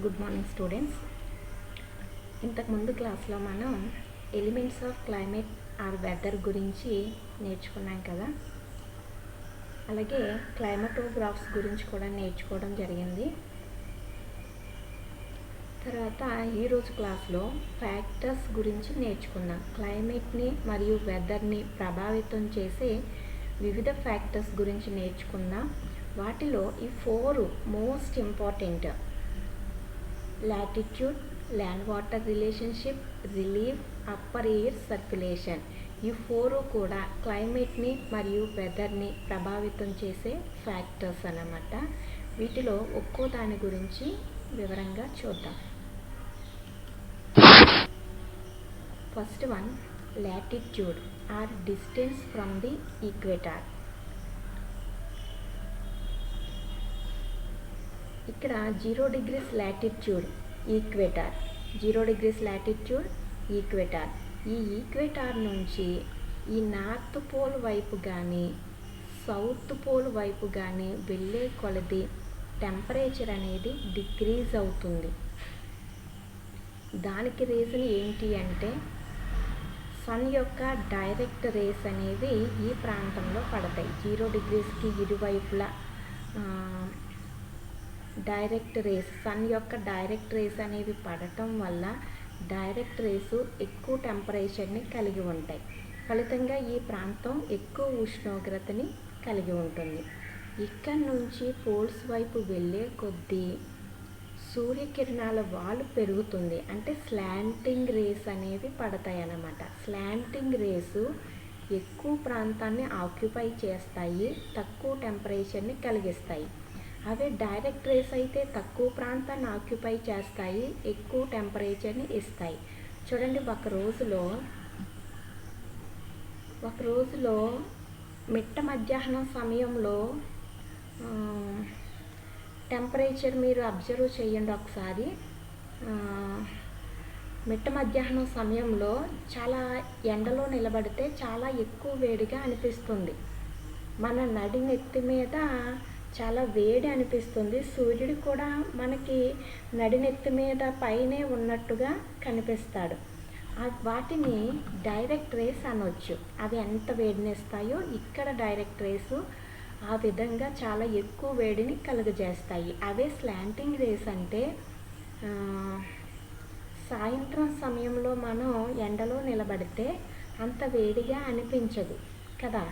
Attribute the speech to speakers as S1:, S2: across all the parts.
S1: Good morning students. ఇంతకుముందు క్లాస్లో మనం elements of climate or weather గురించి నేర్చుకున్నాం కదా. అలాగే క్లైమటోగ్రాఫ్స్ గురించి కూడా నేర్చుకోవడం జరిగింది. తర్వాత ఈరోజు క్లాస్లో ఫ్యాక్టర్స్ గురించి నేర్చుకుందాం. క్లైమేట్ని మరియు వెదర్ని ప్రభావితం చేసే వివిధ ఫ్యాక్టర్స్ గురించి నేర్చుకుందాం. వాటిలో ఈ 4 most important: latitude, land water relationship, relief, upper air circulation. ఈ 4 కూడా క్లైమేట్ని మరియు వెదర్ని ప్రభావితం చేసే ఫ్యాక్టర్స్ అన్నమాట. వీటిలో ఒక్కో దాని గురించి వివరంగా చూద్దాం. First one, latitude or distance from the equator. ఇక్కడ 0 degrees latitude equator, 0 degrees latitude equator. ఈ ఈక్వేటర్ నుంచి ఈ నార్త్ పోల్ వైపు కానీ సౌత్ పోల్ వైపు కానీ వెళ్ళే కొలది టెంపరేచర్ అనేది డిక్రీజ్ అవుతుంది. దానికి రీజన్ ఏంటి అంటే సన్ యొక్క డైరెక్ట్ రేస్ అనేవి ఈ ప్రాంతంలో పడతాయి. 0 degreesకి ఇరువైపులా డైరెక్ట్ రేస్, సన్ యొక్క డైరెక్ట్ రేస్ అనేవి పడటం వల్ల డైరెక్ట్ రేసు ఎక్కువ టెంపరేచర్ని కలిగి ఉంటాయి. ఫలితంగా ఈ ప్రాంతం ఎక్కువ ఉష్ణోగ్రతని కలిగి ఉంటుంది. ఇక్కడ నుంచి పోల్స్ వైపు వెళ్ళే కొద్దీ సూర్యకిరణాల వాలు పెరుగుతుంది. అంటే స్లాంటింగ్ రేస్ అనేవి పడతాయి అన్నమాట. స్లాంటింగ్ రేసు ఎక్కువ ప్రాంతాన్ని ఆక్యుపై చేస్తాయి, తక్కువ టెంపరేచర్ని కలిగిస్తాయి. అవే డైరెక్ట్ రేస్ అయితే తక్కువ ప్రాంతాన్ని ఆక్యుపై చేస్తాయి, ఎక్కువ టెంపరేచర్ని ఇస్తాయి. చూడండి, ఒక రోజులో మిట్ట మధ్యాహ్నం సమయంలో టెంపరేచర్ మీరు అబ్జర్వ్ చేయండి ఒకసారి. మిట్ట మధ్యాహ్నం సమయంలో చాలా ఎండలో నిలబడితే చాలా ఎక్కువ వేడిగా అనిపిస్తుంది. మన నడినెత్తి మీద చాలా వేడి అనిపిస్తుంది. సూర్యుడు కూడా మనకి నడినెత్తి మీద పైనే ఉన్నట్టుగా కనిపిస్తాడు. వాటిని డైరెక్ట్ రేస్ అనొచ్చు. అవి ఎంత వేడినిస్తాయో ఇక్కడ డైరెక్ట్ రేసు ఆ విధంగా చాలా ఎక్కువ వేడిని కలుగజేస్తాయి. అవే స్లాంటింగ్ రేస్ అంటే సాయంత్రం సమయంలో మనం ఎండలో నిలబడితే అంత వేడిగా అనిపించదు కదా.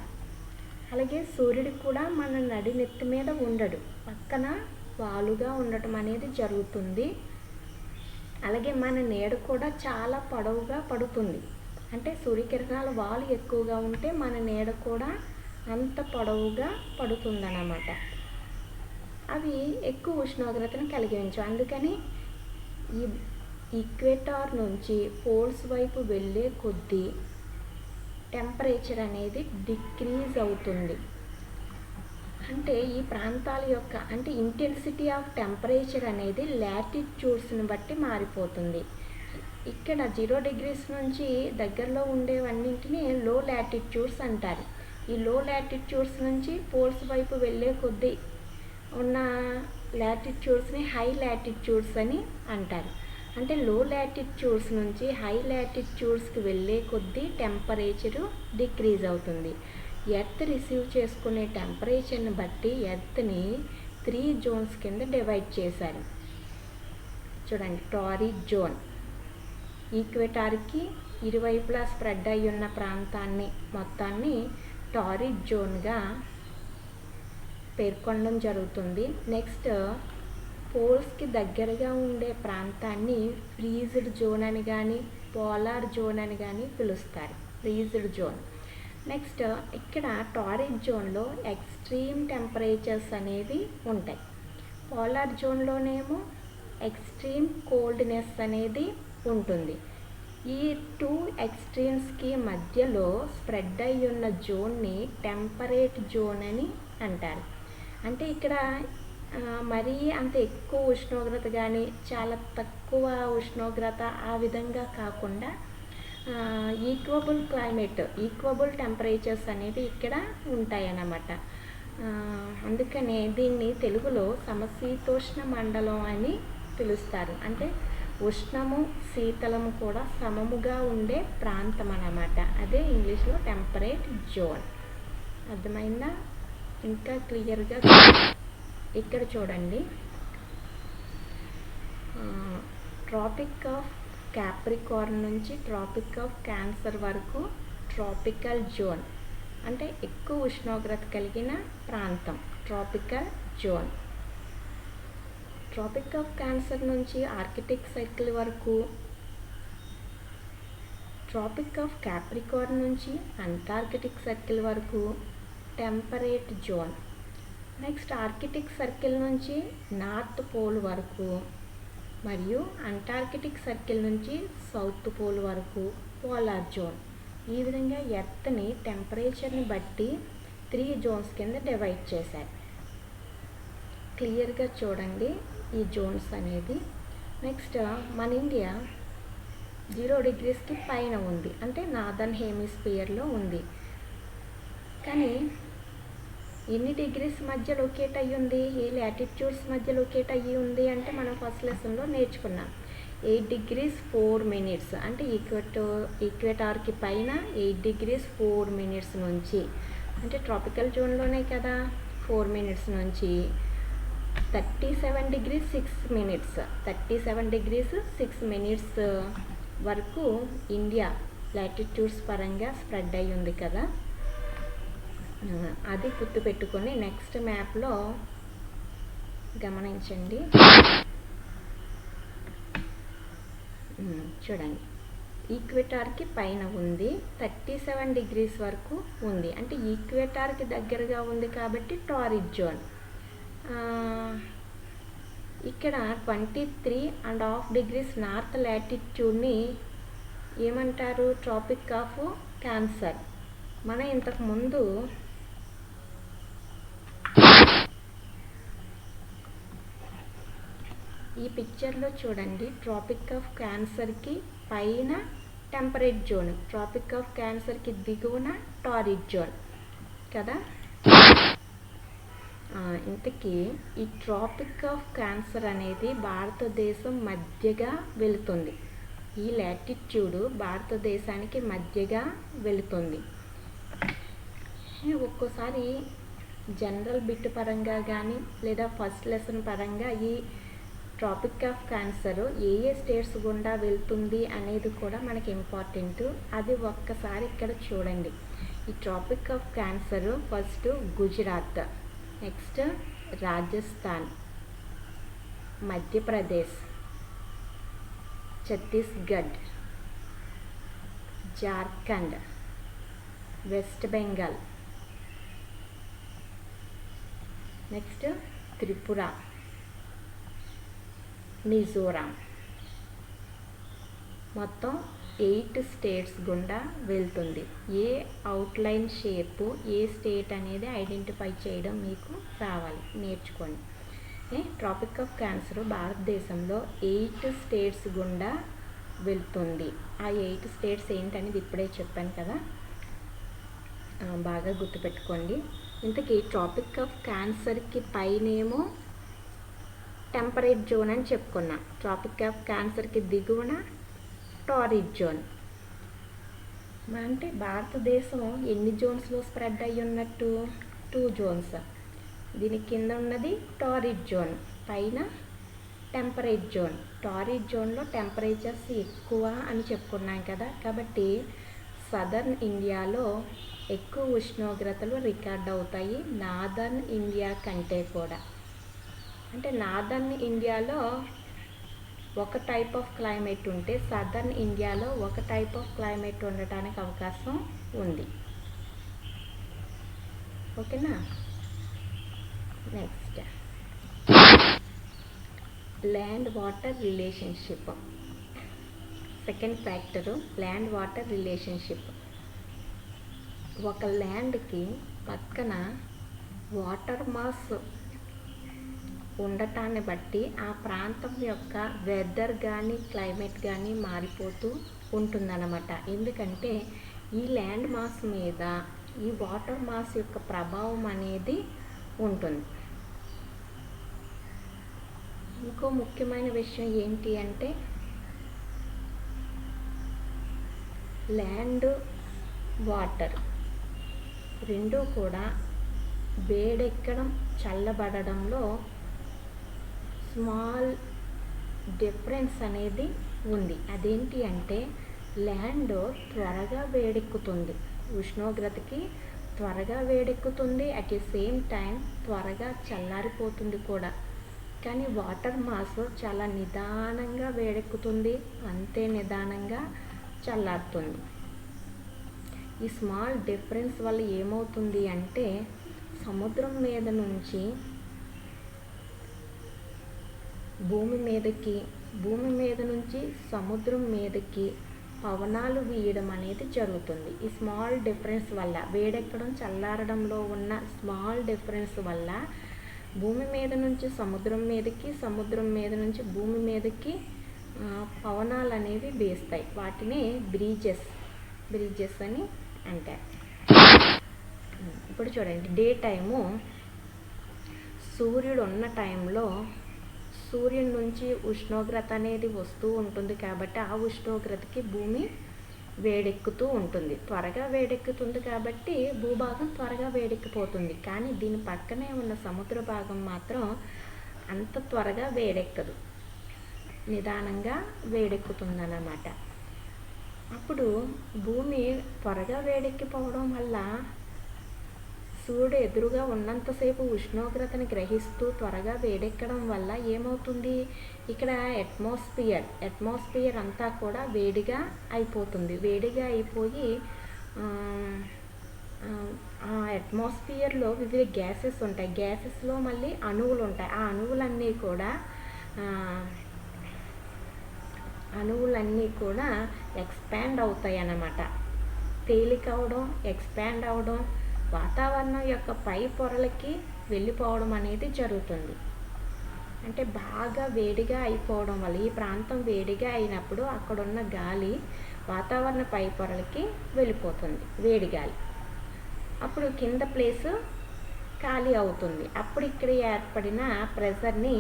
S1: అలాగే సూర్యుడు కూడా మన నడినెత్తి మీద ఉండడు, పక్కన వాలుగా ఉండటం అనేది జరుగుతుంది. అలాగే మన నీడ కూడా చాలా పొడవుగా పడుతుంది. అంటే సూర్యకిరణాల వాలు ఎక్కువగా ఉంటే మన నీడ కూడా అంత పొడవుగా పడుతుందన్నమాట. అవి ఎక్కువ ఉష్ణోగ్రతను కలిగించవు. అందుకని ఈ ఈక్వేటర్ నుంచి పోల్స్ వైపు వెళ్ళే కొద్దీ టెంపరేచర్ అనేది డిక్రీజ్ అవుతుంది. అంటే ఈ ప్రాంతాల యొక్క ఇంటెన్సిటీ ఆఫ్ టెంపరేచర్ అనేది లాటిట్యూడ్స్ని బట్టి మారిపోతుంది. ఇక్కడ 0 degrees నుంచి దగ్గరలో ఉండేవన్నింటినీ లో లాటిట్యూడ్స్ అంటారు. ఈ లో లాటిట్యూడ్స్ నుంచి పోల్స్ వైపు వెళ్ళే కొద్దీ ఉన్న లాటిట్యూడ్స్ని హై లాటిట్యూడ్స్ అని అంటారు. అంటే లో లాటిట్యూడ్స్ నుంచి హై లాటిట్యూడ్స్కి వెళ్ళే కొద్దీ టెంపరేచరు డిక్రీజ్ అవుతుంది. ఎర్త్ రిసీవ్ చేసుకునే టెంపరేచర్ని బట్టి ఎర్త్ని 3 జోన్స్ కింద డివైడ్ చేశారు. చూడండి, టారిడ్ జోన్, ఈక్వేటార్కి ఇరువైపులా స్ప్రెడ్ అయి ఉన్న ప్రాంతాన్ని మొత్తాన్ని టారిడ్ జోన్గా పేర్కొనడం జరుగుతుంది. నెక్స్ట్, పోల్స్కి దగ్గరగా ఉండే ప్రాంతాన్ని ఫ్రీజ్డ్ జోన్ అని కానీ పోలార్ జోన్ అని కానీ పిలుస్తారు. Freezed zone. నెక్స్ట్, ఇక్కడ టారిడ్ జోన్లో ఎక్స్ట్రీమ్ టెంపరేచర్స్ అనేవి ఉంటాయి. పోలార్ జోన్లోనేమో ఎక్స్ట్రీమ్ కోల్డ్నెస్ అనేది ఉంటుంది. ఈ 2 ఎక్స్ట్రీమ్స్కి మధ్యలో స్ప్రెడ్ అయి ఉన్న జోన్ని టెంపరేట్ జోన్ అని అంటారు. అంటే ఇక్కడ మరీ అంత ఎక్కువ ఉష్ణోగ్రత కానీ చాలా తక్కువ ఉష్ణోగ్రత ఆ విధంగా కాకుండా ఈక్వబుల్ టెంపరేచర్స్ అనేవి ఇక్కడ ఉంటాయన్నమాట. అందుకనే దీన్ని తెలుగులో సమశీతోష్ణ మండలం అని పిలుస్తారు. అంటే ఉష్ణము శీతలము కూడా సమముగా ఉండే ప్రాంతం అన్నమాట. అదే ఇంగ్లీష్లో టెంపరేట్ జోన్. అర్థమైందా? ఇంకా క్లియర్గా ఇక్కడ చూడండి. ట్రాపిక్ ఆఫ్ క్యాప్రికార్న్ నుంచి ట్రాపిక్ ఆఫ్ క్యాన్సర్ వరకు ట్రాపికల్ జోన్, అంటే ఎక్కువ ఉష్ణోగ్రత కలిగిన ప్రాంతం tropical zone. Tropic of Cancer నుంచి ఆర్కిటిక్ సర్కిల్ వరకు, ట్రాపిక్ ఆఫ్ క్యాప్రికార్న్ నుంచి అంటార్కిటిక్ సర్కిల్ వరకు temperate zone. Next Arctic circle నుంచి నార్త్ పోల్ వరకు మరియు అంటార్కిటిక్ సర్కిల్ నుంచి సౌత్ పోల్ వరకు పోలార్ జోన్. ఈ విధంగా ఎర్త్ని టెంపరేచర్ని బట్టి 3 జోన్స్ కింద డివైడ్ చేశారు. క్లియర్గా చూడండి ఈ జోన్స్ అనేది. నెక్స్ట్ మన ఇండియా 0 డిగ్రీస్కి పైన ఉంది, అంటే నార్దర్న్ హెమిస్ఫియర్లో ఉంది. కానీ ఎన్ని డిగ్రీస్ మధ్య లొకేట్ అయ్యి ఉంది, ఏ లాటిట్యూడ్స్ మధ్య లొకేట్ అయ్యి ఉంది అంటే మనం ఫస్ట్ లెసన్లో నేర్చుకున్నాం. 8 degrees 4 minutes, అంటే ఈక్వేటార్కి పైన 8 degrees 4 minutes నుంచి, అంటే ట్రాపికల్ జోన్లోనే కదా, 4 minutes నుంచి 37 degrees 6 minutes, 37 degrees 6 minutes వరకు ఇండియా లాటిట్యూడ్స్ పరంగా స్ప్రెడ్ అయ్యి ఉంది కదా. అది గుర్తుపెట్టుకొని నెక్స్ట్ మ్యాప్లో గమనించండి. చూడండి, ఈక్వేటార్కి పైన ఉంది, 37 degrees వరకు ఉంది, అంటే ఈక్వేటార్కి దగ్గరగా ఉంది కాబట్టి టారిడ్ జోన్. ఇక్కడ 23.5 degrees నార్త్ లాటిట్యూడ్ని ఏమంటారు, ట్రాపిక్ ఆఫ్ క్యాన్సర్. మనం ఇంతకుముందు ఈ పిక్చర్లో చూడండి, ట్రాపిక్ ఆఫ్ క్యాన్సర్కి పైన టెంపరేట్ జోన్, ట్రాపిక్ ఆఫ్ క్యాన్సర్కి దిగువన టారిడ్ జోన్ కదా. ఇంతకీ ఈ ట్రాపిక్ ఆఫ్ క్యాన్సర్ అనేది భారతదేశం మధ్యగా వెళుతుంది. ఈ లాటిట్యూడ్ భారతదేశానికి మధ్యగా వెళుతుంది. ఒక్కోసారి జనరల్ బిట్ పరంగా కానీ లేదా ఫస్ట్ లెసన్ పరంగా ఈ ట్రాపిక్ ఆఫ్ క్యాన్సర్ ఏ స్టేట్స్ గుండా వెళ్తుంది అనేది కూడా మనకి ఇంపార్టెంట్. అది ఒక్కసారి ఇక్కడ చూడండి. ఈ tropic of Cancer first Gujarat, next Rajasthan, Madhya Pradesh, Chhattisgarh, Jharkhand, West Bengal, next Tripura, Mizoram, మొత్తం 8 స్టేట్స్ గుండా వెళ్తుంది. ఏ అవుట్లైన్ షేపు, ఏ స్టేట్ అనేది ఐడెంటిఫై చేయడం మీకు రావాలి, నేర్చుకోండి. ట్రాపిక్ ఆఫ్ క్యాన్సర్ భారతదేశంలో 8 స్టేట్స్ గుండా వెళ్తుంది. ఆ 8 స్టేట్స్ ఏంటనేది ఇప్పుడే చెప్పాను కదా, బాగా గుర్తుపెట్టుకోండి. ఇంతకీ ట్రాపిక్ ఆఫ్ క్యాన్సర్కి పైనేమో టెంపరేట్ జోన్ అని చెప్పుకున్నాం, ట్రాపిక్ ఆఫ్ క్యాన్సర్కి దిగువన టారిడ్ జోన్. అంటే భారతదేశం ఎన్ని జోన్స్లో స్ప్రెడ్ అయ్యి ఉన్నట్టు, 2 జోన్స్. దీని కింద ఉన్నది టారిడ్ జోన్, పైన టెంపరేట్ జోన్. టారిడ్ జోన్లో టెంపరేచర్స్ ఎక్కువ అని చెప్పుకున్నాం కదా, కాబట్టి సదర్న్ ఇండియాలో ఎక్కువ ఉష్ణోగ్రతలు రికార్డ్ అవుతాయి నార్దర్న్ ఇండియా కంటే కూడా. అంటే నార్దర్న్ ఇండియాలో ఒక టైప్ ఆఫ్ క్లైమేట్ ఉంటే సదర్న్ ఇండియాలో ఒక టైప్ ఆఫ్ క్లైమేట్ ఉండటానికి అవకాశం ఉంది. ఓకేనా. Next land water relationship. Second factor land water relationship. ఒక ల్యాండ్కి పక్కన వాటర్ మాస్ ఉండటాన్ని బట్టి ఆ ప్రాంతం యొక్క వెదర్ కానీ క్లైమేట్ కానీ మారిపోతూ ఉంటుందన్నమాట. ఎందుకంటే ఈ ల్యాండ్ మాస్ మీద ఈ వాటర్ మాస్ యొక్క ప్రభావం అనేది ఉంటుంది. ఇంకో ముఖ్యమైన విషయం ఏంటి అంటే ల్యాండ్ వాటర్ రెండూ కూడా వేడెక్కడం చల్లబడడంలో స్మాల్ డిఫరెన్స్ అనేది ఉంది. అదేంటి అంటే ల్యాండ్ త్వరగా వేడెక్కుతుంది, ఉష్ణోగ్రతకి త్వరగా వేడెక్కుతుంది, అట్ ది సేమ్ టైం త్వరగా చల్లారిపోతుంది కూడా. కానీ వాటర్ మాస్ చాలా నిదానంగా వేడెక్కుతుంది, అంతే నిదానంగా చల్లారుతుంది. ఈ స్మాల్ డిఫరెన్స్ వల్ల ఏమవుతుంది అంటే సముద్రం మీద నుంచి భూమి మీద నుంచి సముద్రం మీదకి పవనాలు వీయడం అనేది జరుగుతుంది. ఈ స్మాల్ డిఫరెన్స్ వల్ల వేడెక్కడం చల్లారడంలో ఉన్న స్మాల్ డిఫరెన్స్ వల్ల భూమి మీద నుంచి సముద్రం మీదకి, సముద్రం మీద నుంచి భూమి మీదకి పవనాలు అనేవి వీస్తాయి. వాటిని బ్రీజెస్ అని అంటారు. ఇప్పుడు చూడండి, డే టైము సూర్యుడు ఉన్న టైంలో సూర్యుడి నుంచి ఉష్ణోగ్రత అనేది వస్తూ ఉంటుంది కాబట్టి ఆ ఉష్ణోగ్రతకి భూమి వేడెక్కుతూ ఉంటుంది, త్వరగా వేడెక్కుతుంది కాబట్టి భూభాగం త్వరగా వేడెక్కిపోతుంది. కానీ దీని పక్కనే ఉన్న సముద్ర భాగం మాత్రం అంత త్వరగా వేడెక్కదు, నిదానంగా వేడెక్కుతుందన్నమాట. అప్పుడు భూమి త్వరగా వేడెక్కిపోవడం వల్ల సూర్యుడు ఎదురుగా ఉన్నంతసేపు ఉష్ణోగ్రతని గ్రహిస్తూ త్వరగా వేడెక్కడం వల్ల ఏమవుతుంది, ఇక్కడ అట్మాస్ఫియర్ అంతా కూడా వేడిగా అయిపోతుంది. వేడిగా అయిపోయి ఆ అట్మాస్ఫియర్లో వివిధ గ్యాసెస్ ఉంటాయి, గ్యాసెస్లో మళ్ళీ అణువులు ఉంటాయి. ఆ అణువులన్నీ కూడా ఎక్స్పాండ్ అవుతాయి అన్నమాట. తేలిక అవడం, ఎక్స్పాండ్ అవడం, వాతావరణం యొక్క పై పొరలకి వెళ్ళిపోవడం అనేది జరుగుతుంది. అంటే బాగా వేడిగా అయిపోవడం వల్ల ఈ ప్రాంతం వేడిగా అయినప్పుడు అక్కడున్న గాలి వాతావరణ పై పొరలకి వెళ్ళిపోతుంది, వేడి గాలి. అప్పుడు కింద ప్లేస్ ఖాళీ అవుతుంది. అప్పుడు ఇక్కడ ఏర్పడిన ప్రెజర్ని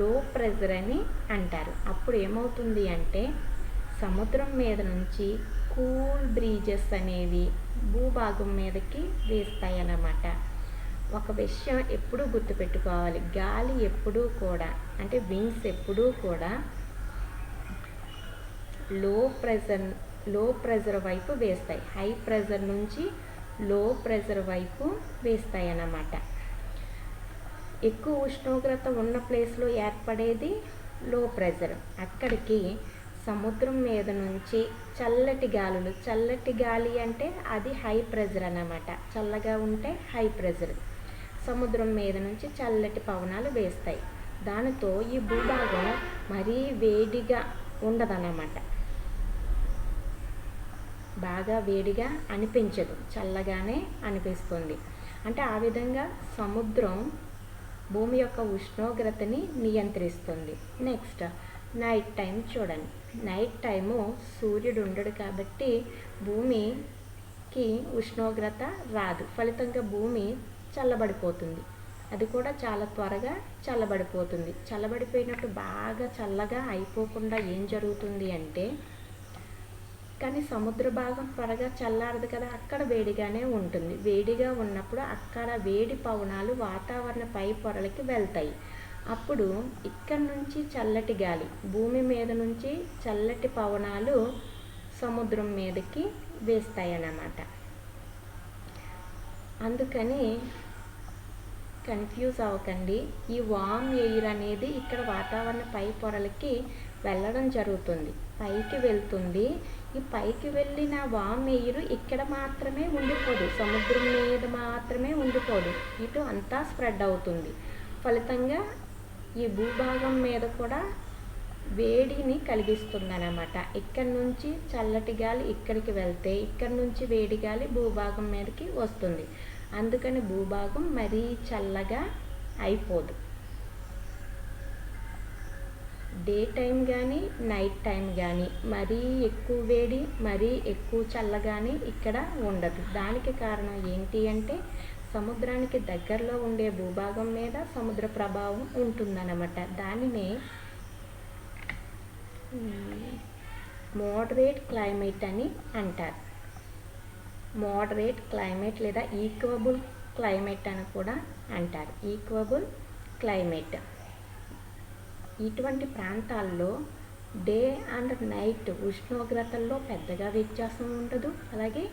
S1: లో ప్రెజర్ అని అంటారు. అప్పుడు ఏమవుతుంది అంటే సముద్రం మీద నుంచి కూల్ బ్రీజెస్ అనేవి భూభాగం మీదకి వేస్తాయి అన్నమాట. ఒక విషయం ఎప్పుడూ గుర్తుపెట్టుకోవాలి, గాలి ఎప్పుడూ కూడా అంటే వింగ్స్ ఎప్పుడూ కూడా లో ప్రెజర్ వైపు వేస్తాయి, హై ప్రెజర్ నుంచి లో ప్రెజర్ వైపు వేస్తాయి అన్నమాట. ఎక్కువ ఉష్ణోగ్రత ఉన్న ప్లేస్లో ఏర్పడేది లో ప్రెజర్. అక్కడికి సముద్రం మీద నుంచి చల్లటి గాలి అంటే అది హై ప్రెజర్ అన్నమాట. చల్లగా ఉంటే హై ప్రెజర్. సముద్రం మీద నుంచి చల్లటి పవనాలు వేస్తాయి. దానితో ఈ భూభాగం మరీ వేడిగా ఉండదన్నమాట, బాగా వేడిగా అనిపించదు, చల్లగానే అనిపిస్తుంది. అంటే ఆ విధంగా సముద్రం భూమి యొక్క ఉష్ణోగ్రతని నియంత్రిస్తుంది. నెక్స్ట్ నైట్ టైం చూడండి. నైట్ టైము సూర్యుడు ఉండడు కాబట్టి భూమికి ఉష్ణోగ్రత రాదు, ఫలితంగా భూమి చల్లబడిపోతుంది. అది కూడా చాలా త్వరగా చల్లబడిపోతుంది. చల్లబడిపోయినప్పుడు బాగా చల్లగా అయిపోకుండా ఏం జరుగుతుంది అంటే, కానీ సముద్ర భాగం త్వరగా చల్లారదు కదా, అక్కడ వేడిగానే ఉంటుంది. వేడిగా ఉన్నప్పుడు అక్కడ వేడి పవనాలు వాతావరణ పై పొరలకి వెళ్తాయి. అప్పుడు ఇక్కడ నుంచి చల్లటి గాలి, భూమి మీద నుంచి చల్లటి పవనాలు సముద్రం మీదకి వేస్తాయి అన్నమాట. అందుకని కన్ఫ్యూజ్ అవ్వకండి. ఈ వామ్ ఎయిర్ అనేది ఇక్కడ వాతావరణ పై పొరలకి వెళ్ళడం జరుగుతుంది, పైకి వెళ్తుంది. ఈ పైకి వెళ్ళిన వామ్ ఎయిర్ ఇక్కడ మాత్రమే ఉండిపోదు, సముద్రం మీద మాత్రమే ఉండిపోదు, ఇటు అంతా స్ప్రెడ్ అవుతుంది. ఫలితంగా ఈ భూభాగం మీద కూడా వేడిని కలిగిస్తుంది అన్నమాట. ఇక్కడ నుంచి చల్లటి గాలి ఇక్కడికి వెళ్తే ఇక్కడ నుంచి వేడి గాలి భూభాగం మీదకి వస్తుంది. అందుకని భూభాగం మరీ చల్లగా అయిపోదు. డే టైం కానీ నైట్ టైం కానీ మరీ ఎక్కువ వేడి మరీ ఎక్కువ చల్లగాని ఇక్కడ ఉండదు. దానికి కారణం ఏంటి అంటే సముద్రానికి దగ్గరలో ఉండే భూభాగం మీద సముద్ర ప్రభావం ఉంటుందన్నమాట. దానినే మోడరేట్ క్లైమేట్ అని అంటారు. మోడరేట్ క్లైమేట్ లేదా ఈక్వబుల్ క్లైమేట్ అని కూడా అంటారు. ఈక్వబుల్ క్లైమేట్. ఇటువంటి ప్రాంతాల్లో డే అండ్ నైట్ ఉష్ణోగ్రతల్లో పెద్దగా వ్యత్యాసం ఉండదు. అలాగే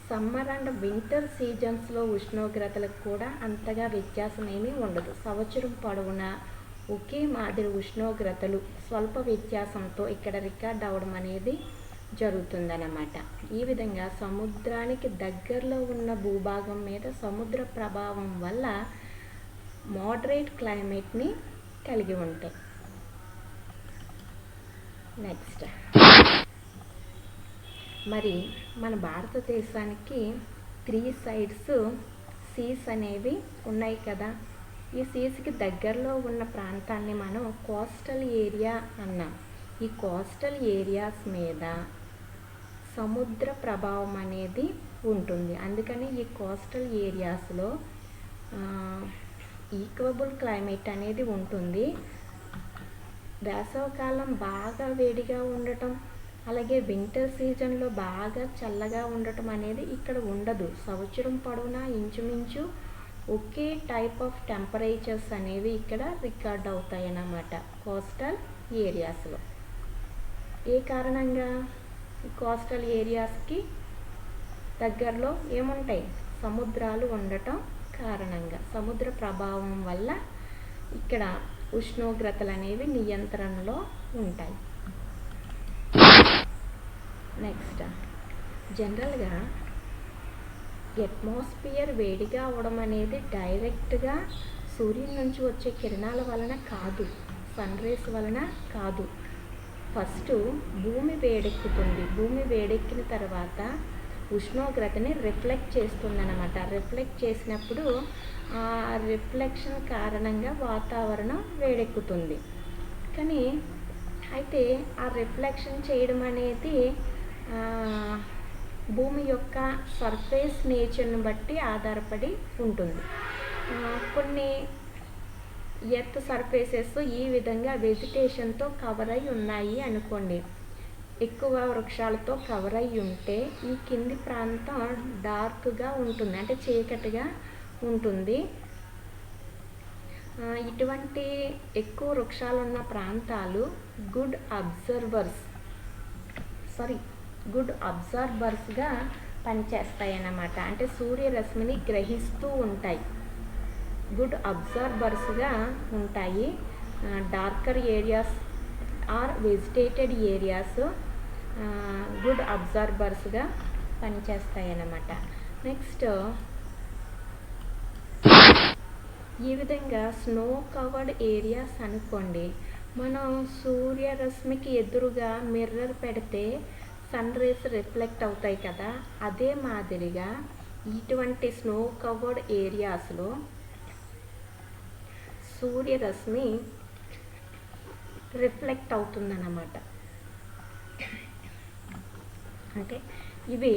S1: సమ్మర్ అండ్ వింటర్ సీజన్స్లో ఉష్ణోగ్రతలకు కూడా అంతగా వ్యత్యాసం ఏమీ ఉండదు. సంవత్సరం పొడవునా ఒకే మాదిరి ఉష్ణోగ్రతలు స్వల్ప వ్యత్యాసంతో ఇక్కడ రికార్డ్ అవ్వడం అనేది జరుగుతుందన్నమాట. ఈ విధంగా సముద్రానికి దగ్గరలో ఉన్న భూభాగం మీద సముద్ర ప్రభావం వల్ల మోడరేట్ క్లైమేట్ని కలిగి ఉంటాయి. నెక్స్ట్, మరి మన భారతదేశానికి 3 సైడ్స్ సీస్ అనేవి ఉన్నాయి కదా. ఈ సీస్కి దగ్గరలో ఉన్న ప్రాంతాన్ని మనం కోస్టల్ ఏరియా అన్నాం. ఈ కోస్టల్ ఏరియాస్ మీద సముద్ర ప్రభావం అనేది ఉంటుంది. అందుకని ఈ కోస్టల్ ఏరియాస్లో ఈక్వబుల్ క్లైమేట్ అనేది ఉంటుంది. వేసవకాలం బాగా వేడిగా ఉండటం, అలాగే వింటర్ సీజన్లో బాగా చల్లగా ఉండటం అనేది ఇక్కడ ఉండదు. సంవత్సరం పొడవునా ఇంచుమించు ఒకే టైప్ ఆఫ్ టెంపరేచర్స్ అనేవి ఇక్కడ రికార్డ్ అవుతాయి అన్నమాట కోస్టల్ ఏరియాస్లో. ఏ కారణంగా? కోస్టల్ ఏరియాస్కి దగ్గరలో ఏముంటాయి? సముద్రాలు ఉండటం కారణంగా, సముద్ర ప్రభావం వల్ల ఇక్కడ ఉష్ణోగ్రతలు అనేవి నియంత్రణలో ఉంటాయి. నెక్స్ట్, జనరల్గా అట్మాస్ఫియర్ వేడిగా అవడం అనేది డైరెక్ట్గా సూర్యుని నుంచి వచ్చే కిరణాల వలన కాదు, సన్ రేస్ వలన కాదు. ఫస్ట్ భూమి వేడెక్కుతుంది. భూమి వేడెక్కిన తర్వాత ఉష్ణోగ్రతని రిఫ్లెక్ట్ చేస్తుందన్నమాట. రిఫ్లెక్ట్ చేసినప్పుడు ఆ రిఫ్లెక్షన్ కారణంగా వాతావరణం వేడెక్కుతుంది. కానీ అయితే ఆ రిఫ్లెక్షన్ చేయడం అనేది భూమి యొక్క సర్ఫేస్ నేచర్ని బట్టి ఆధారపడి ఉంటుంది. కొన్ని ఎర్త్ సర్ఫేసెస్ ఈ విధంగా వెజిటేషన్తో కవర్ అయి ఉన్నాయి అనుకోండి, ఎక్కువ వృక్షాలతో కవర్ అయి ఉంటే ఈ కింది ప్రాంతం డార్క్గా ఉంటుంది, అంటే చీకటిగా ఉంటుంది. ఇటువంటి ఎక్కువ వృక్షాలున్న ప్రాంతాలు గుడ్ అబ్జర్బర్స్గా పనిచేస్తాయి అన్నమాట. అంటే సూర్యరశ్మిని గ్రహిస్తూ ఉంటాయి, గుడ్ అబ్జర్బర్స్గా ఉంటాయి. Darker areas are vegetated areas good అబ్జర్బర్స్గా పనిచేస్తాయి అన్నమాట. నెక్స్ట్, ఈ విధంగా స్నో కవర్డ్ ఏరియాస్ అనుకోండి, మనం సూర్యరశ్మికి ఎదురుగా మిర్రర్ పెడితే సన్ రేస్ రిఫ్లెక్ట్ అవుతాయి కదా. అదే మాదిరిగా ఇటువంటి స్నో కవర్డ్ ఏరియాస్లో సూర్యరశ్మి రిఫ్లెక్ట్ అవుతుందన్నమాట. అంటే ఇవి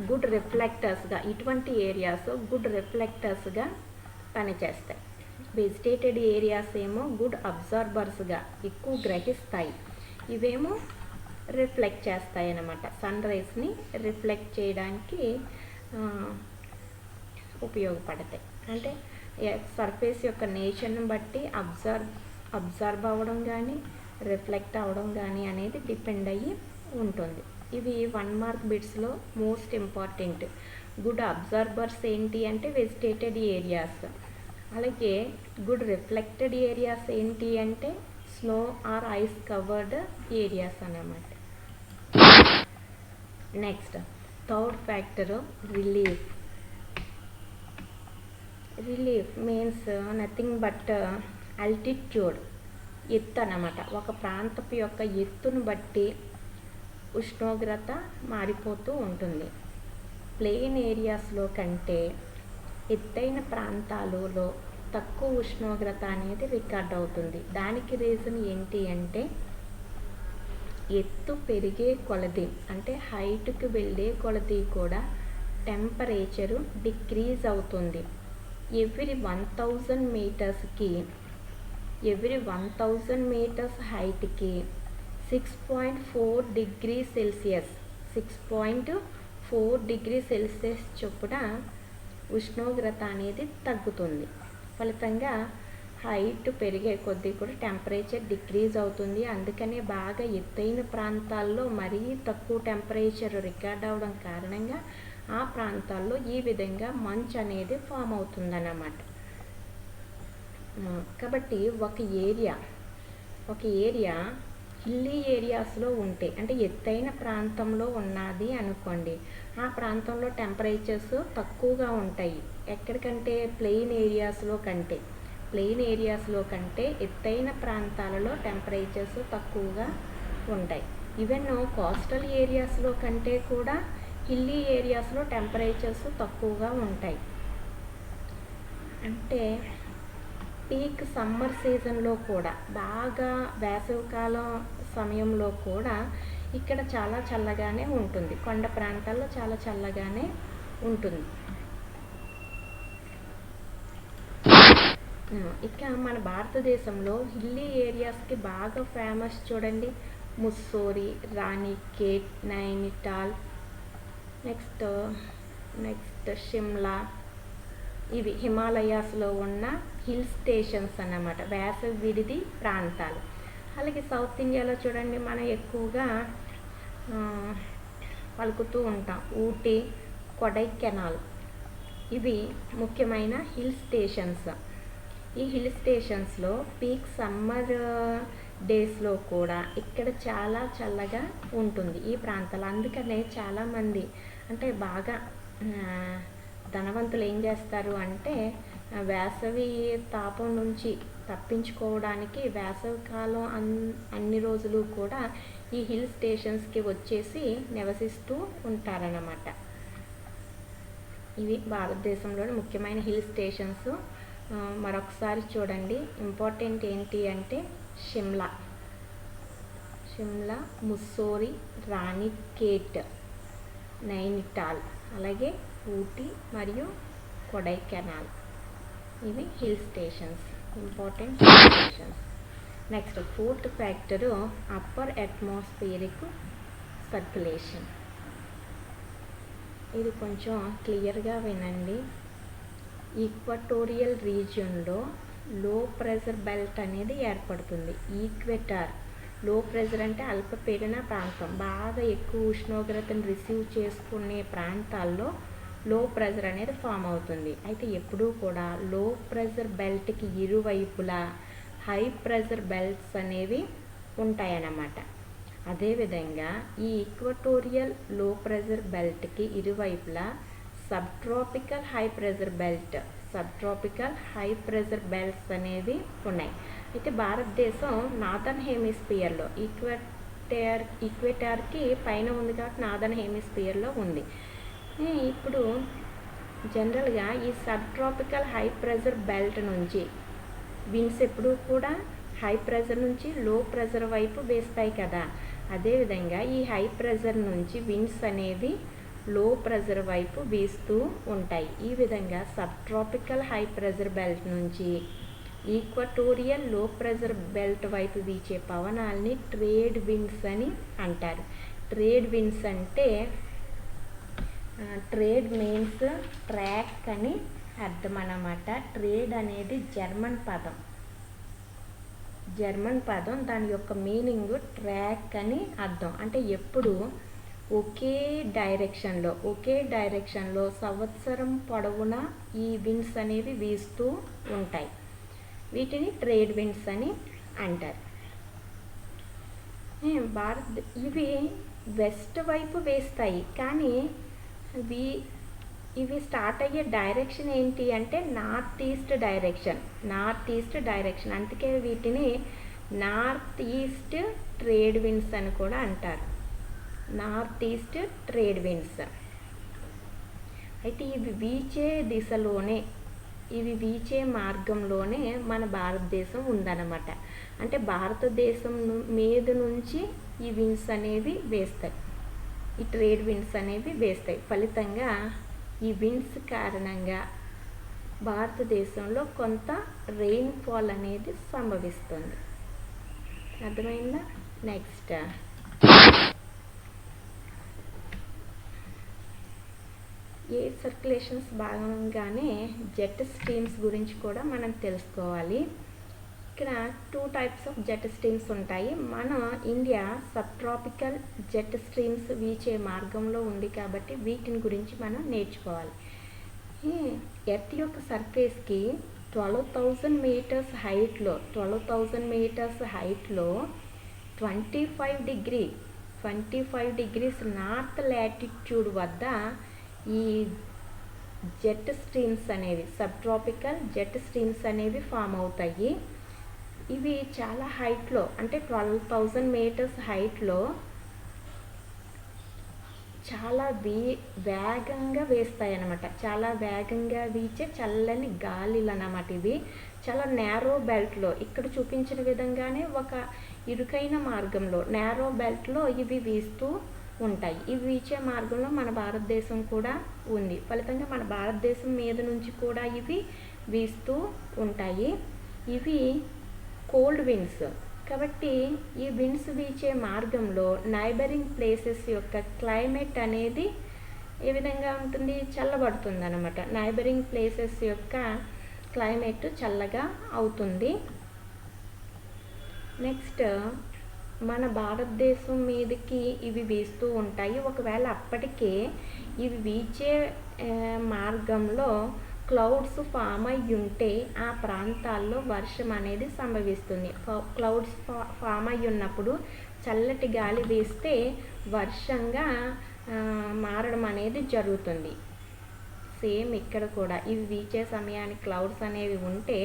S1: గుడ్ రిఫ్లెక్టర్స్గా, ఇటువంటి ఏరియాస్ గుడ్ రిఫ్లెక్టర్స్గా పనిచేస్తాయి. వెజిటేటెడ్ ఏరియాస్ ఏమో గుడ్ అబ్జర్బర్స్గా ఎక్కువ గ్రహిస్తాయి, ఇవేమో రిఫ్లెక్ట్ చేస్తాయి అన్నమాట. సన్ రైస్ని రిఫ్లెక్ట్ చేయడానికి ఉపయోగపడతాయి. అంటే సర్ఫేస్ యొక్క నేచర్ని బట్టి అబ్జర్వ్ అవ్వడం కానీ రిఫ్లెక్ట్ అవ్వడం కానీ అనేది డిపెండ్ అయ్యి ఉంటుంది. ఇవి 1 మార్క్ బిట్స్లో మోస్ట్ ఇంపార్టెంట్. గుడ్ అబ్జర్బర్స్ ఏంటి అంటే వెజిటేటెడ్ ఏరియాస్, అలాగే గుడ్ రిఫ్లెక్టెడ్ ఏరియాస్ ఏంటి అంటే snow or ice covered areas అన్నమాట. Next, third factor relief. Relief means nothing but altitude, ఎత్తు అన్నమాట. ఒక ప్రాంతపు యొక్క ఎత్తును బట్టి ఉష్ణోగ్రత మారిపోతూ ఉంటుంది. ప్లెయిన్ ఏరియాస్లో కంటే ఎత్తైన ప్రాంతాలలో తక్కువ ఉష్ణోగ్రత అనేది రికార్డ్ అవుతుంది. దానికి రీజన్ ఏంటి అంటే ఎత్తు పెరిగే కొలది, అంటే హైట్కి వెళ్ళే కొలది కూడా టెంపరేచరు డిక్రీజ్ అవుతుంది. ఎవ్రీ 1000 మీటర్స్ హైట్కి 6.4 డిగ్రీ సెల్సియస్ చొప్పున ఉష్ణోగ్రత అనేది తగ్గుతుంది. ఫలితంగా హైట్ పెరిగే కొద్దీ కూడా టెంపరేచర్ డిక్రీజ్ అవుతుంది. అందుకనే బాగా ఎత్తైన ప్రాంతాల్లో మరీ తక్కువ టెంపరేచర్ రికార్డ్ అవడం కారణంగా ఆ ప్రాంతాల్లో ఈ విధంగా మంచు అనేది ఫామ్ అవుతుందన్నమాట. కాబట్టి ఒక ఏరియా హిల్లీ ఏరియాస్లో ఉంటే, అంటే ఎత్తైన ప్రాంతంలో ఉన్నది అనుకోండి, ఆ ప్రాంతంలో టెంపరేచర్స్ తక్కువగా ఉంటాయి. ఎక్కడికంటే ప్లెయిన్ ఏరియాస్లో కంటే ఎత్తైన ప్రాంతాలలో టెంపరేచర్స్ తక్కువగా ఉంటాయి. ఈవెన్ కోస్టల్ ఏరియాస్లో కంటే కూడా హిల్లీ ఏరియాస్లో టెంపరేచర్స్ తక్కువగా ఉంటాయి. అంటే పీక్ సమ్మర్ సీజన్లో కూడా, బాగా వేసవికాలం సమయంలో కూడా ఇక్కడ చాలా చల్లగానే ఉంటుంది. కొండ ప్రాంతాల్లో చాలా చల్లగానే ఉంటుంది. ఇక మన భారతదేశంలో హిల్లీ ఏరియాస్కి బాగా ఫేమస్ చూడండి, ముస్సోరీ, రాణిఖేట్, నైనిటాల్, నెక్స్ట్ షిమ్లా. ఇవి హిమాలయాస్లో ఉన్న హిల్ స్టేషన్స్ అన్నమాట, వేసవి విడిది ప్రాంతాలు. అలాగే సౌత్ ఇండియాలో చూడండి, మనం ఎక్కువగా పలుకుతూ ఉంటాం ఊటీ, కొడైకెనాల్. ఇవి ముఖ్యమైన హిల్ స్టేషన్స్. ఈ హిల్ స్టేషన్స్లో పీక్ సమ్మర్ డేస్లో కూడా ఇక్కడ చాలా చల్లగా ఉంటుంది ఈ ప్రాంతాలు. అందుకనే చాలామంది, అంటే బాగా ధనవంతులు ఏం చేస్తారు అంటే, వేసవి తాపం నుంచి తప్పించుకోవడానికి వేసవికాలం అన్ని రోజులు కూడా ఈ హిల్ స్టేషన్స్కి వచ్చేసి నివసిస్తూ ఉంటారన్నమాట. ఇవి భారతదేశంలోని ముఖ్యమైన హిల్ స్టేషన్స్. మరొకసారి చూడండి, ఇంపార్టెంట్ ఏంటి అంటే షిమ్లా, ముస్సోరీ, రాణిఖేట్, నైనిటాల్, అలాగే ఊటీ మరియు కొడైకెనాల్. ఇవి hill stations, important hill stations. Next fourth factor upper atmospheric circulation. ఇది కొంచెం క్లియర్గా వినండి. ఈక్వటోరియల్ రీజియన్లో లో ప్రెజర్ బెల్ట్ అనేది ఏర్పడుతుంది. లో ప్రెజర్ అంటే అల్పపీడన ప్రాంతం, బాగా ఎక్కువ ఉష్ణోగ్రతను రిసీవ్ చేసుకునే ప్రాంతాల్లో లో ప్రెజర్ అనేది ఫామ్ అవుతుంది. అయితే ఎప్పుడూ కూడా లో ప్రెజర్ బెల్ట్కి ఇరువైపులా హై ప్రెజర్ బెల్ట్స్ అనేవి ఉంటాయన్నమాట. అదేవిధంగా ఈ ఈక్వటోరియల్ లో ప్రెజర్ బెల్ట్కి ఇరువైపులా sub tropical high pressure belts అనేవి ఉన్నాయి. అయితే భారతదేశం నార్దర్న్ హెమిస్ఫియర్లో, ఈక్వేటార్కి పైన ఉంది కాబట్టి నార్దర్న్ హెమిస్ఫియర్లో ఉంది. ఇప్పుడు జనరల్గా ఈ sub tropical high pressure belt నుంచి విండ్స్ ఎప్పుడూ కూడా హై ప్రెజర్ నుంచి లో ప్రెజర్ వైపు వేస్తాయి కదా. అదేవిధంగా ఈ హై ప్రెజర్ నుంచి విండ్స్ అనేవి లో ప్రెజర్ వైపు వీస్తూ ఉంటాయి. ఈ విధంగా sub tropical high pressure belt నుంచి ఈక్వటోరియల్ లో ప్రెజర్ బెల్ట్ వైపు వీచే పవనాల్ని ట్రేడ్ విండ్స్ అని అంటారు. ట్రేడ్ విండ్స్ అంటే ట్రేడ్ మీన్స్ ట్రాక్ అని అర్థం అన్నమాట. ట్రేడ్ అనేది జర్మన్ పదం, దాని యొక్క మీనింగ్ ట్రాక్ అని అర్థం. అంటే ఎప్పుడు ఒకే డైరెక్షన్లో సంవత్సరం పొడవునా ఈ విండ్స్ అనేవి వీస్తూ ఉంటాయి. వీటిని ట్రేడ్ విండ్స్ అని అంటారు. ఇవి వెస్ట్ వైపు వేస్తాయి, కానీ ఇవి స్టార్ట్ అయ్యే డైరెక్షన్ ఏంటి అంటే నార్త్ ఈస్ట్ డైరెక్షన్. అందుకే వీటిని నార్త్ ఈస్ట్ ట్రేడ్ విండ్స్ అని కూడా అంటారు. North east trade winds. అయితే ఇవి వీచే మార్గంలోనే మన భారతదేశం ఉందన్నమాట. అంటే భారతదేశం మీద నుంచి ఈ విండ్స్ అనేవి వేస్తాయి, ఈ ట్రేడ్ విండ్స్ అనేవి వేస్తాయి. ఫలితంగా ఈ విండ్స్ కారణంగా భారతదేశంలో కొంత రెయిన్ఫాల్ అనేది సంభవిస్తుంది. అర్థమైందా? నెక్స్ట్ ఎయిర్ సర్క్యులేషన్స్ భాగంగానే జెట్ స్ట్రీమ్స్ గురించి కూడా మనం తెలుసుకోవాలి. ఇక్కడ 2 టైప్స్ ఆఫ్ జెట్ స్ట్రీమ్స్ ఉంటాయి. మన India sub tropical jet streams వీచే మార్గంలో ఉంది కాబట్టి వీటిని గురించి మనం నేర్చుకోవాలి. ఎర్త్ యొక్క సర్ఫేస్కి 12,000 మీటర్స్ హైట్లో 25 డిగ్రీస్ నార్త్ లాటిట్యూడ్ వద్ద ఈ జెట్ స్ట్రీమ్స్ అనేవి సబ్ ట్రాపికల్ జెట్ స్ట్రీమ్స్ అనేవి ఫామ్ అవుతాయి. ఇవి చాలా హైట్లో అంటే 12,000 మీటర్స్ హైట్లో చాలా వేగంగా వేస్తాయి అన్నమాట. చాలా వేగంగా వీచే చల్లని గాలిలు అన్నమాట. ఇవి చాలా నేరో బెల్ట్లో ఇక్కడ చూపించిన విధంగానే ఒక ఇరుకైన మార్గంలో నేరో బెల్ట్లో ఇవి వీస్తూ ఉంటాయి. ఇవి వీచే మార్గంలో మన భారతదేశం కూడా ఉంది. ఫలితంగా మన భారతదేశం మీద నుంచి కూడా ఇవి వీస్తూ ఉంటాయి. ఇవి కోల్డ్ విండ్స్ కాబట్టి ఈ విండ్స్ వీచే మార్గంలో నైబరింగ్ ప్లేసెస్ యొక్క క్లైమేట్ అనేది ఏ విధంగా ఉంటుంది? చల్లబడుతుంది అన్నమాట. నైబరింగ్ ప్లేసెస్ యొక్క క్లైమేట్ చల్లగా అవుతుంది. నెక్స్ట్ మన భారతదేశం మీదకి ఇవి వీస్తూ ఉంటాయి. ఒకవేళ అప్పటికే ఇవి వీచే మార్గంలో క్లౌడ్స్ ఫామ్ అయ్యి ఉంటే ఆ ప్రాంతాల్లో వర్షం అనేది సంభవిస్తుంది. క్లౌడ్స్ ఫామ్ అయ్యి ఉన్నప్పుడు చల్లటి గాలి వీస్తే వర్షంగా మారడం అనేది జరుగుతుంది. సేమ్ ఇక్కడ కూడా ఇవి వీచే సమయానికి క్లౌడ్స్ అనేవి ఉంటే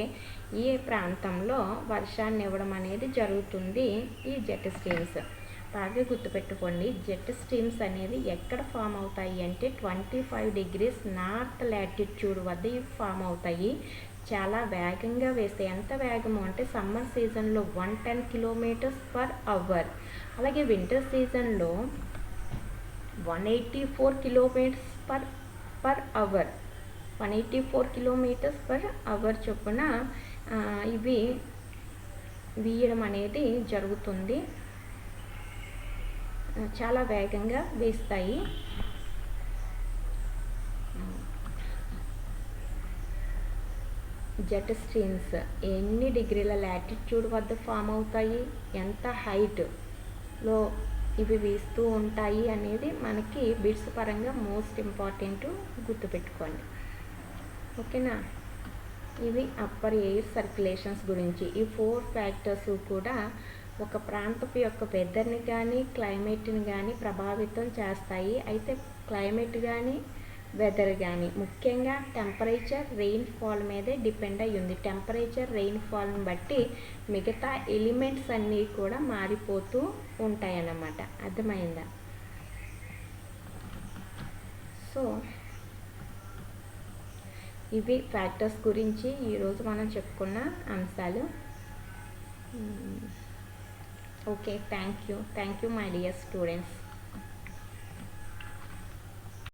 S1: ఈ ప్రాంతంలో వర్షాన్ని ఇవ్వడం అనేది జరుగుతుంది. ఈ జెట్ స్ట్రీమ్స్ బాగా గుర్తుపెట్టుకోండి. జెట్ స్ట్రీమ్స్ అనేవి ఎక్కడ ఫామ్ అవుతాయి అంటే 25 డిగ్రీస్ నార్త్ లాటిట్యూడ్ వద్ద ఇవి ఫామ్ అవుతాయి. చాలా వేగంగా వేస్తాయి. ఎంత వేగము అంటే సమ్మర్ సీజన్లో 110 కిలోమీటర్స్ పర్ అవర్, అలాగే వింటర్ సీజన్లో 184 kilometres per hour 184 kilometres per hour చొప్పున ఇవి వీయడం అనేది జరుగుతుంది. చాలా వేగంగా వీస్తాయి. జెట్ స్ట్రీమ్స్ ఎన్ని డిగ్రీల లాటిట్యూడ్ వద్ద ఫామ్ అవుతాయి, ఎంత హైట్లో ఇవి వీస్తూ ఉంటాయి అనేది మనకి బిట్స్ పరంగా మోస్ట్ ఇంపార్టెంట్ గుర్తుపెట్టుకోండి. ఓకేనా? ఇవి అప్పర్ ఎయిర్ సర్క్యులేషన్స్ గురించి. ఈ 4 ఫ్యాక్టర్స్ కూడా ఒక ప్రాంతపు యొక్క వెదర్ని కానీ క్లైమేట్ని కానీ ప్రభావితం చేస్తాయి. అయితే క్లైమేట్ కానీ వెదర్ కానీ ముఖ్యంగా టెంపరేచర్ రెయిన్ఫాల్ మీదే డిపెండ్ అయ్యి ఉంది. టెంపరేచర్ రెయిన్ఫాల్ని బట్టి మిగతా ఎలిమెంట్స్ అన్నీ కూడా మారిపోతూ ఉంటాయన్నమాట. అర్థమైందా? సో ఇవి ఫ్యాక్టర్స్ గురించి ఈరోజు మనం చెప్పుకున్న అంశాలు. Okay, thank you my dear students.